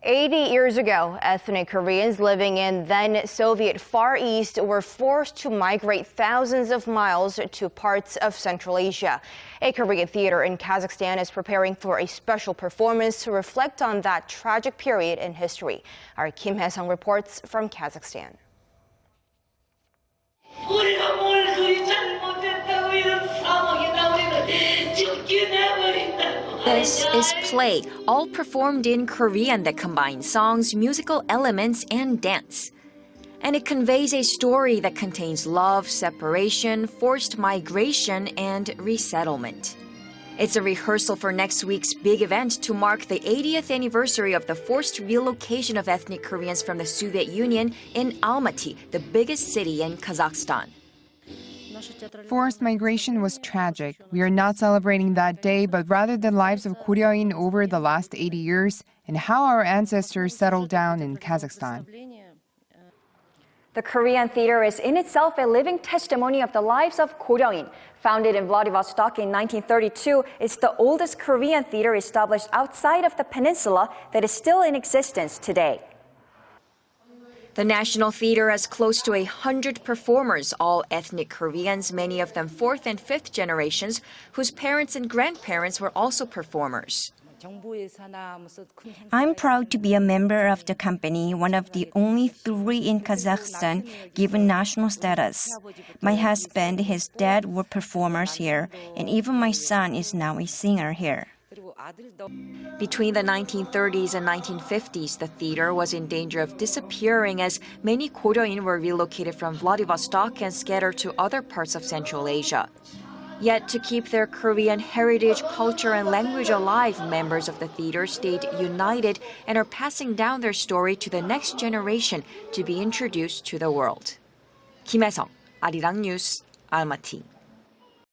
80 years ago, ethnic Koreans living in then Soviet Far East were forced to migrate thousands of miles to parts of Central Asia. A Korean theater in Kazakhstan is preparing for a special performance to reflect on that tragic period in history. Our Kim Hae-sung reports from Kazakhstan. This is play, all performed in Korean that combines songs, musical elements, and dance. And it conveys a story that contains love, separation, forced migration, and resettlement. It's a rehearsal for next week's big event to mark the 80th anniversary of the forced relocation of ethnic Koreans from the Soviet Union in Almaty, the biggest city in Kazakhstan. Forced migration was tragic. We are not celebrating that day, but rather the lives of Korean over the last 80 years and how our ancestors settled down in Kazakhstan. The Korean theater is in itself a living testimony of the lives of Korean. Founded in Vladivostok in 1932, it's the oldest Korean theater established outside of the peninsula that is still in existence today. The National Theater has close to 100 performers, all ethnic Koreans, many of them fourth and fifth generations, whose parents and grandparents were also performers. I'm proud to be a member of the company, one of the only 3 in Kazakhstan given national status. My husband, his dad were performers here, and even my son is now a singer here. Between the 1930s and 1950s, the theater was in danger of disappearing as many Korean were relocated from Vladivostok and scattered to other parts of Central Asia. Yet to keep their Korean heritage, culture, and language alive, members of the theater stayed united and are passing down their story to the next generation to be introduced to the world. Kim Hae-sung, Arirang News, Almaty.